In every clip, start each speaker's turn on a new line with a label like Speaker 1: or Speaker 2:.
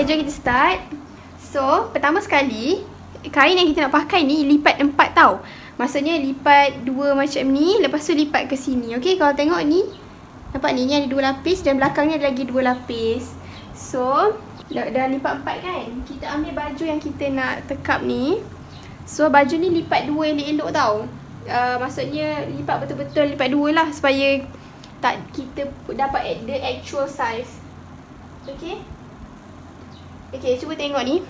Speaker 1: Okay, jom kita start. So, pertama sekali, kain yang kita nak pakai ni lipat 4 tau. Maksudnya lipat 2 macam ni, lepas tu lipat ke sini. Okay, kalau tengok ni, nampak ni ada 2 lapis dan belakang ni ada lagi 2 lapis. So, dah lipat 4 kan. Kita ambil baju yang kita nak tekap ni. So, baju ni lipat 2 elok-elok tau. Maksudnya lipat betul-betul, lipat 2 lah supaya kita dapat the actual size. Okay. Okay, cuba tengok ni.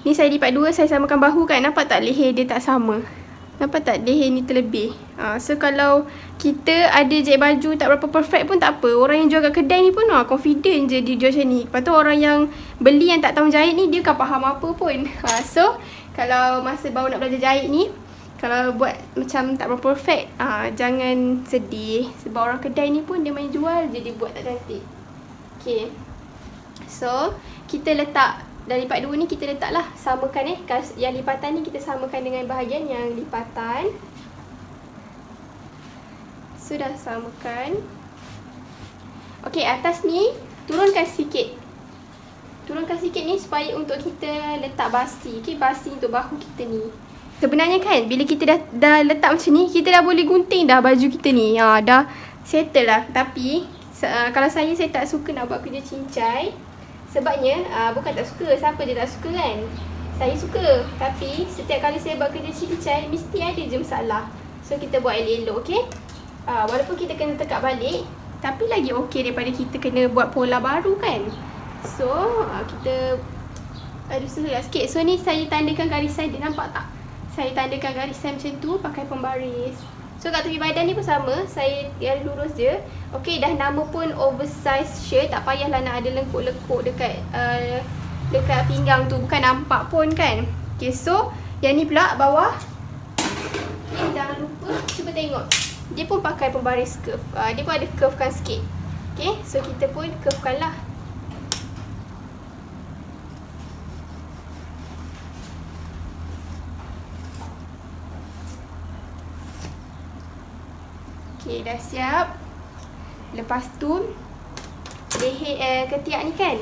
Speaker 1: Ni saya lipat 2, saya samakan bahu kan. Nampak tak leher dia tak sama? Nampak tak leher ni terlebih? So kalau kita ada jahit baju tak berapa perfect pun tak apa. Orang yang jual kat kedai ni pun confident je dia jual macam ni. Lepas tu orang yang beli yang tak tahu jahit ni, dia kan faham apa pun. So kalau masa baru nak belajar jahit ni, kalau buat macam tak berapa perfect, jangan sedih. Sebab orang kedai ni pun dia main jual je, dia buat tak cantik. Okay. So kita letak, dah lipat 2 ni kita letaklah, samakan yang lipatan ni kita samakan dengan bahagian yang lipatan. Sudah samakan. Okey, atas ni turunkan sikit. Turunkan sikit ni supaya untuk kita letak basi. Okey, basi untuk bahu kita ni. Sebenarnya kan bila kita dah letak macam ni, kita dah boleh gunting dah baju kita ni. Dah settle lah. Tapi kalau saya tak suka nak buat kerja cincai. Sebabnya bukan tak suka, siapa je tak suka kan. Saya suka, tapi setiap kali saya buat kerja cincai mesti ada je masalah. So kita buat elok-elok, okey. Walaupun kita kena tekak balik, tapi lagi okey daripada kita kena buat pola baru kan. So kita ada usaha sikit. So ni saya tandakan garisan dia, nampak tak? Saya tandakan garisan macam tu pakai pembaris. So kat tepi badan ni pun sama, saya garis lurus je. Okey, dah nama pun oversize shirt, tak payahlah nak ada lengkuk-lengkuk dekat pinggang tu, bukan nampak pun kan. Okey, so yang ni pula bawah. Okay, jangan lupa cuba tengok. Dia pun pakai pembaris curve. Dia pun ada curvekan sikit. Okey, so kita pun curvekan lah. Okay, dah siap. Lepas tu leher ketiak ni kan,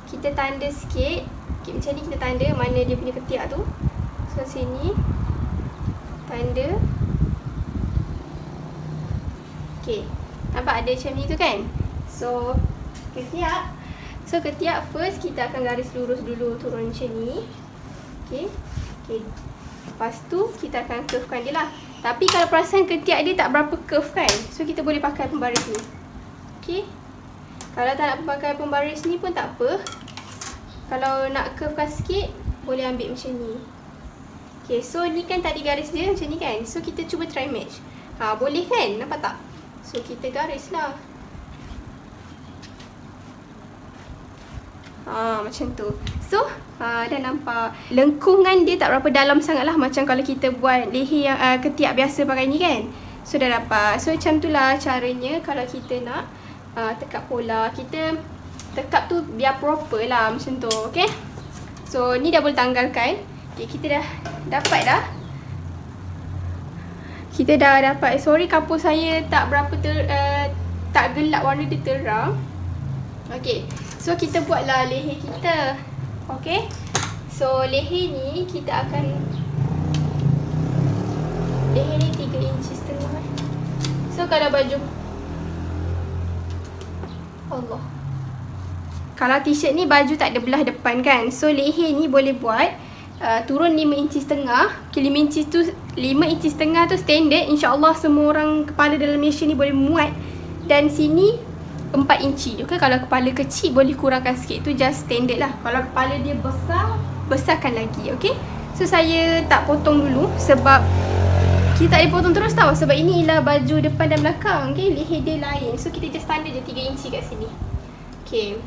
Speaker 1: kita tanda sikit. Okay, macam ni kita tanda mana dia punya ketiak tu. So sini tanda. Okay, nampak ada macam ni tu kan. So ketiak. So ketiak first kita akan garis lurus dulu, turun macam ni. Okay. Okay. Lepas tu kita akan curvekan dia lah. Tapi kalau perasan ketiak dia tak berapa curve kan, so kita boleh pakai pembaris ni. Okay. Kalau tak nak pakai pembaris ni pun tak apa. Kalau nak curvekan sikit, boleh ambil macam ni. Okay, so ni kan tadi garis dia macam ni kan. So kita cuba try match. Boleh kan? Nampak tak? So kita garis lah. Macam tu. So dah nampak lengkungan dia tak berapa dalam sangat lah, macam kalau kita buat leher yang ketiak biasa pakai ni kan. So dah dapat. So macam tu lah caranya kalau kita nak tekap pola. Kita tekap tu biar proper lah macam tu. Okay. So ni dah boleh tanggalkan. Okay, kita dah dapat dah. Kita dah dapat. Sorry kapur saya tak berapa tak gelap, warna dia terang. Okay. So kita buatlah leher kita. Okay. So leher ni kita akan, leher ni 3 inci setengah. So kalau baju Allah, kalau t-shirt ni baju tak ada belah depan kan. So leher ni boleh buat turun 5 inci setengah. Okay, 5 inci setengah tu standard. InsyaAllah semua orang kepala dalam Malaysia ni boleh muat. Dan sini 4 inci. Okay, kalau kepala kecil boleh kurangkan sikit. Tu just standard lah. Kalau kepala dia besar, besarkan lagi. Okay. So saya tak potong dulu sebab kita tak boleh potong terus tau. Sebab ini ialah baju depan dan belakang. Okay, leher dia lain. So kita just tanda je 3 inci kat sini. Okay.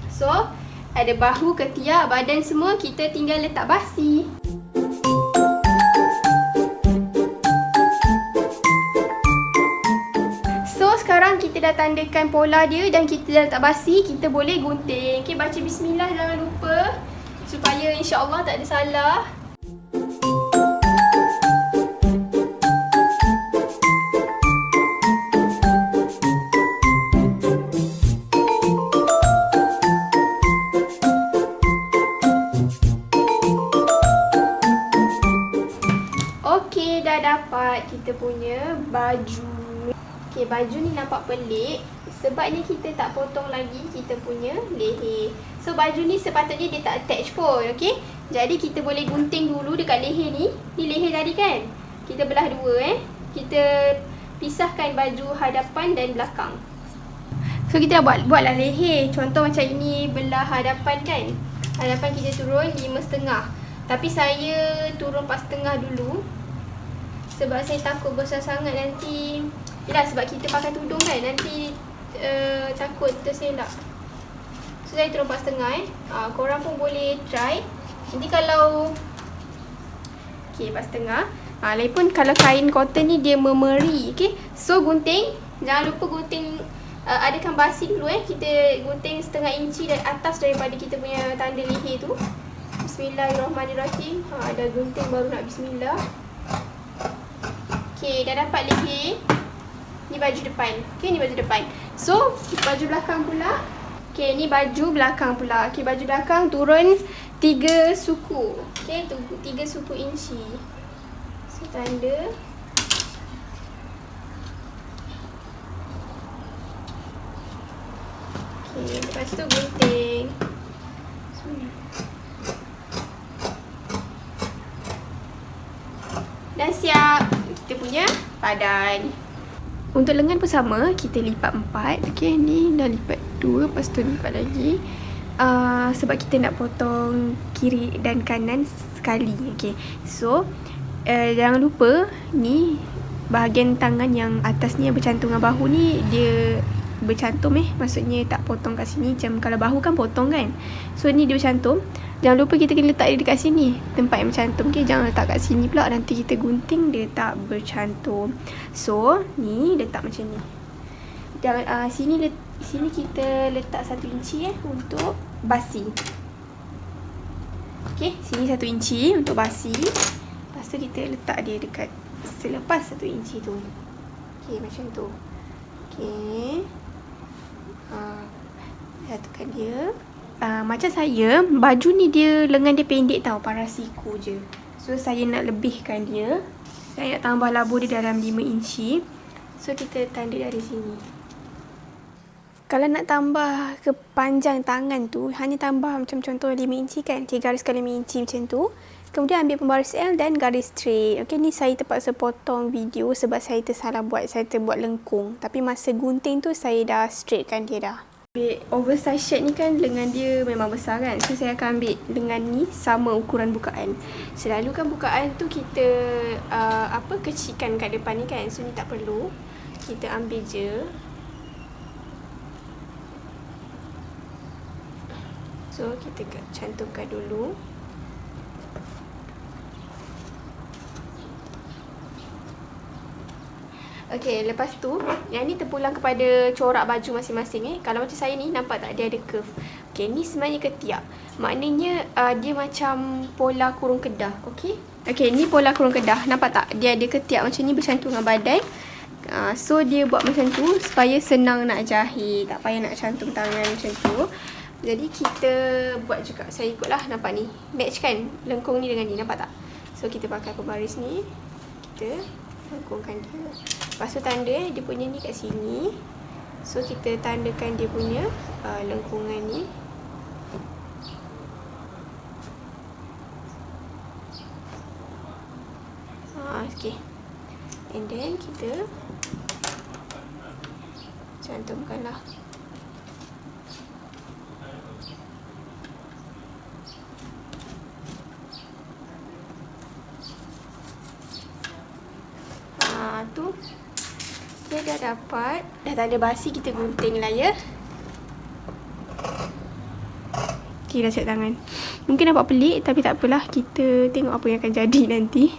Speaker 1: So ada bahu, ketiak, badan semua. Kita tinggal letak basi. Sekarang kita dah tandakan pola dia dan kita dah letak basi, kita boleh gunting. Okay, baca bismillah jangan lupa supaya insya-Allah tak ada salah. dapat kita punya baju. Okay, baju ni nampak pelik sebabnya kita tak potong lagi kita punya leher. So baju ni sepatutnya dia tak attach pun, okay. Jadi kita boleh gunting dulu dekat leher ni. Ni leher tadi kan, kita belah dua kita pisahkan baju hadapan dan belakang. So kita dah buatlah leher. Contoh macam ini belah hadapan kan. Hadapan kita turun 5.5. Tapi saya turun 4.5 dulu. Sebab saya takut besar sangat nanti. Yalah, sebab kita pakai tudung kan, nanti takut terselak. So saya turun 4.5 korang pun boleh try. Nanti kalau okay, 4.5. Lagipun kalau kain cotton ni dia memeri, okay. So gunting, jangan lupa gunting, adakan basi dulu kita gunting 0.5 inci dan atas daripada kita punya tanda leher tu. Bismillahirrahmanirrahim. Dah gunting baru nak bismillah. Okay, dah dapat leher. Ni baju depan. Okay, ni baju depan. So, baju belakang pula. Okay, ni baju belakang pula. Okay, baju belakang turun 3 suku. Okay, 3 suku inci. So, tanda. Okay, lepas tu gunting. Dah siap kita punya badan. Untuk lengan pun sama, kita lipat 4. Okay, ni dah lipat 2, lepas tu lipat lagi. Sebab kita nak potong kiri dan kanan sekali. Okay, so jangan lupa ni bahagian tangan yang atas ni yang bercantum dengan bahu ni dia bercantum maksudnya tak potong kat sini. Macam kalau bahu kan potong kan, so ni dia bercantum. Jangan lupa kita kena letak dia dekat sini, tempat yang bercantum. Okay, jangan letak kat sini pula, nanti kita gunting dia tak bercantum. So ni letak macam ni. Jangan sini kita letak 1 inci untuk basi. Okay, sini 1 inci untuk basi. Lepas tu kita letak dia dekat selepas 1 inci tu. Okay, macam tu. Okay, satukan dia. Macam saya, baju ni dia lengan dia pendek tau, parasiku je. So saya nak lebihkan dia. Saya nak tambah labur dia dalam 5 inci. So kita tanda dari sini. Kalau nak tambah kepanjang tangan tu, hanya tambah macam contoh 5 inci kan. Okay, gariskan 5 inci macam tu. Kemudian ambil pembaris L dan garis straight. Okay, ni saya terpaksa potong video sebab saya tersalah buat. Saya terbuat lengkung. Tapi masa gunting tu saya dah straightkan dia dah. Ambil oversize shirt ni kan lengan dia memang besar kan. So saya akan ambil lengan ni sama ukuran bukaan. Selalu kan bukaan tu kita kecilkan kat depan ni kan. So ni tak perlu. Kita ambil je. So kita cantumkan dulu. Okay, lepas tu yang ni terpulang kepada corak baju masing-masing. Kalau macam saya ni, nampak tak dia ada curve. Okay, ni sebenarnya ketiak. Maknanya dia macam pola kurung kedah. Okay, ni pola kurung kedah. Nampak tak? Dia ada ketiak macam ni bercantum dengan badan. So dia buat macam tu supaya senang nak jahit. Tak payah nak cantum tangan macam tu. Jadi kita buat juga. Saya ikutlah, nampak ni. Match kan lengkung ni dengan ni, nampak tak? So kita pakai pembaris ni. Kita lengkungkan dia. Lepas tu tanda dia punya ni kat sini. So kita tandakan dia punya lengkungan ni. Okay. And then kita cantumkanlah. Tu dia dah dapat. Dah tak ada basi, kita gunting lah ya. Okay, dah siap tangan. Mungkin nampak pelik tapi tak apalah. Kita tengok apa yang akan jadi nanti.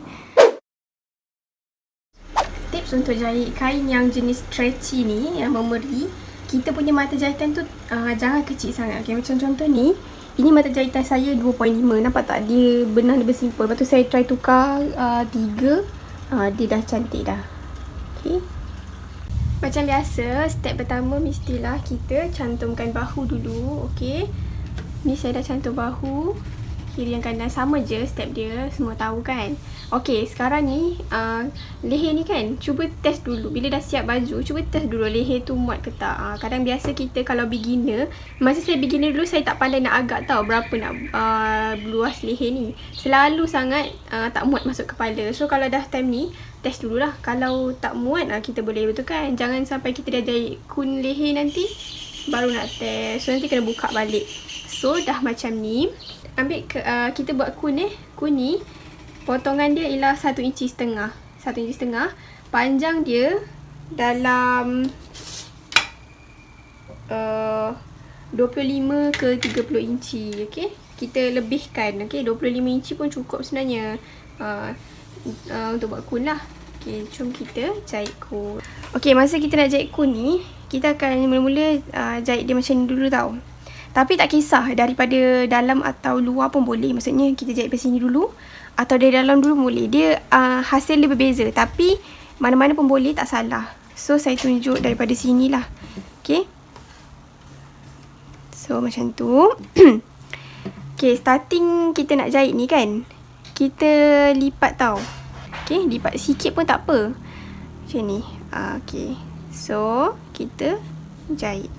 Speaker 1: Tips untuk jahit kain yang jenis stretchy ni, yang memeri. Kita punya mata jahitan tu jangan kecil sangat. Okay, macam contoh ni. Ini mata jahitan saya 2.5. Nampak tak? Dia benang dia bersimpul. Lepas tu saya try tukar 3. Dia dah cantik dah. Okay. Macam biasa, step pertama mestilah kita cantumkan bahu dulu. Okay. Ni saya dah cantum bahu. Kiri yang kanan sama je step dia. Semua tahu kan. Okay, sekarang ni leher ni kan, cuba test dulu. Bila dah siap baju, cuba test dulu leher tu muat ke tak. Kadang biasa kita kalau beginner, masa saya beginner dulu, saya tak pandai nak agak tahu berapa nak luas leher ni. Selalu sangat tak muat masuk kepala. So kalau dah time ni, test dululah. Kalau tak muat, kita boleh betulkan. Jangan sampai kita dah jahit kun leher nanti, baru nak test. So nanti kena buka balik. So dah macam ni, ambil kita buat kun ni, potongan dia ialah 1,5 inci. 1,5 inci. Panjang dia dalam 25 ke 30 inci. Okay, kita lebihkan. Okay, 25 inci pun cukup sebenarnya untuk buat kun lah. Okay, jom kita jahit kun. Okay, masa kita nak jahit kun ni, kita akan mula-mula jahit dia macam ni dulu tau. Tapi tak kisah daripada dalam atau luar pun boleh. Maksudnya kita jahit dari sini dulu atau dari dalam dulu boleh. Dia hasil dia berbeza. Tapi mana-mana pun boleh, tak salah. So saya tunjuk daripada sini lah. Okay. So macam tu. Okay, starting kita nak jahit ni kan, kita lipat tau. Okay, lipat sikit pun tak apa. Macam ni. Okay. So kita jahit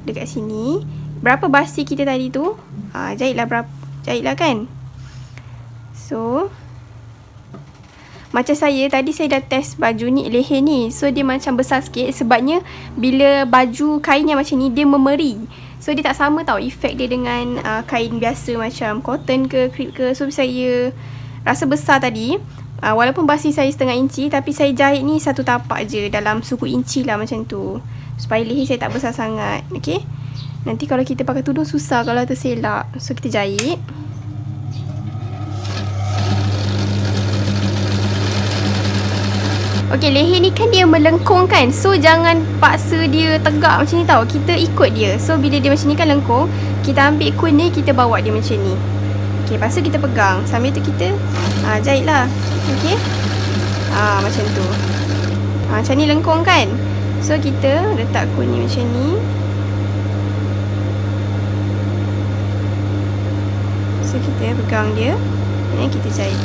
Speaker 1: dekat sini. Berapa basi kita tadi tu, jahitlah kan. So macam tadi saya dah test baju ni, leher ni. So dia macam besar sikit sebabnya bila baju kain yang macam ni, dia memeri. So dia tak sama tau efek dia dengan kain biasa macam cotton ke, crepe ke. So saya rasa besar tadi. Walaupun basi saya 1/2 inci, tapi saya jahit ni satu tapak je, dalam suku inci lah macam tu, supaya leher saya tak besar sangat. Okay, nanti kalau kita pakai tudung susah kalau terselak. So kita jahit. Okay, leher ni kan dia melengkung kan. So jangan paksa dia tegak macam ni tau. Kita ikut dia. So bila dia macam ni kan lengkung, kita ambil kun ni, kita bawa dia macam ni. Okay, lepas tu kita pegang. Sambil tu kita jahit lah. Okay, macam tu. Macam ni lengkung kan. So kita letak kun ni macam ni. So kita pegang dia, dan kita jahit.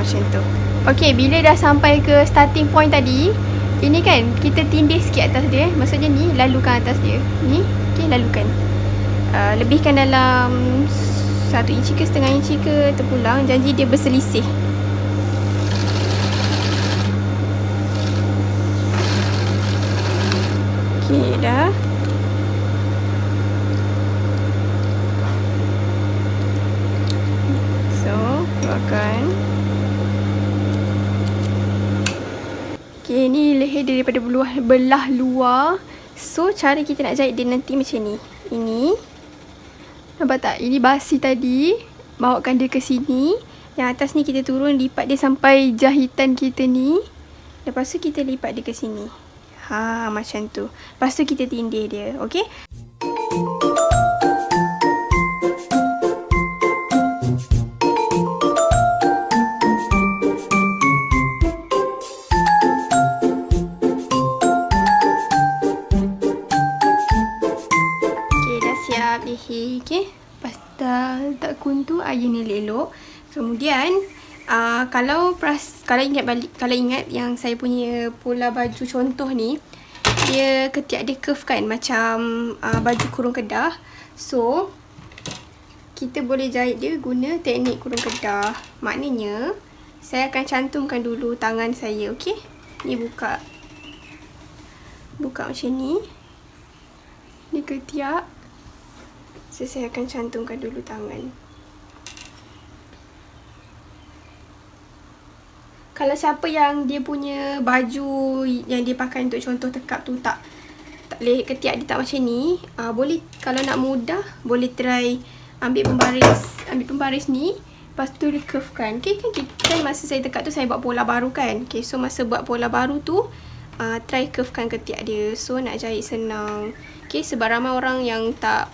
Speaker 1: Macam tu. Okay, bila dah sampai ke starting point tadi, ini kan kita tindih sikit atas dia. Maksudnya ni, lalukan atas dia. Ni, okay, lalukan. Lebihkan dalam 1 inci ke 1/2 inci ke, terpulang. Janji dia berselisih. Okay, dah. So, keluarkan. Okay, ni leher dia daripada belah luar. So, cara kita nak jahit dia nanti macam ni. Ini, nampak tak? Ini basi tadi. Bawakan dia ke sini. Yang atas ni kita turun, lipat dia sampai jahitan kita ni. Lepas tu kita lipat dia ke sini. Macam tu. Lepas tu kita tindih dia. Okay? Leher. Okay, lepas dah letak kun tu, iron elok-elok. Kemudian kalau ingat yang saya punya pola baju contoh ni, dia ketiak dia curve kan, macam baju kurung kedah. So kita boleh jahit dia guna teknik kurung kedah. Maknanya saya akan cantumkan dulu tangan saya. Okay, ni buka macam ni. Ni ketiak. So, saya akan cantumkan dulu tangan. Kalau siapa yang dia punya baju yang dia pakai untuk contoh tekap tu tak leher ketiak dia tak macam ni, boleh, kalau nak mudah, boleh try ambil pembaris ni, lepas tu dia curvekan. Okay, kan masa saya tekap tu saya buat pola baru kan. Okay, so masa buat pola baru tu, try curvekan ketiak dia. So nak jahit senang. Okay, sebab ramai orang yang tak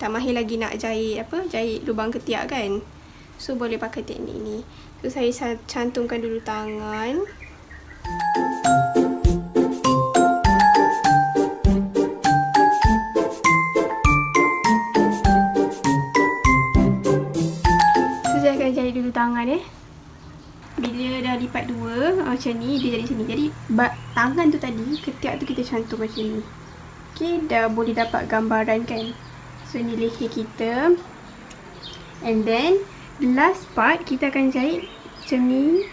Speaker 1: mahir lagi nak jahit lubang ketiak kan. So boleh pakai teknik ni. So saya cantumkan dulu tangan. macam ni, dia jadi macam ni. Jadi tangan tu tadi, ketiak tu kita cantum macam ni. Okay, dah boleh dapat gambaran kan. So ni leher kita. And then last part kita akan jahit macam ni,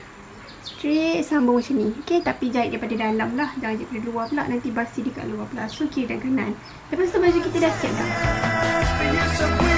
Speaker 1: straight sambung macam ni. Okay, tapi jahit daripada dalam lah, jangan jahit daripada luar pula, nanti basi dekat luar pula. So kiri dan kanan. Lepas tu baju kita dah siap dah.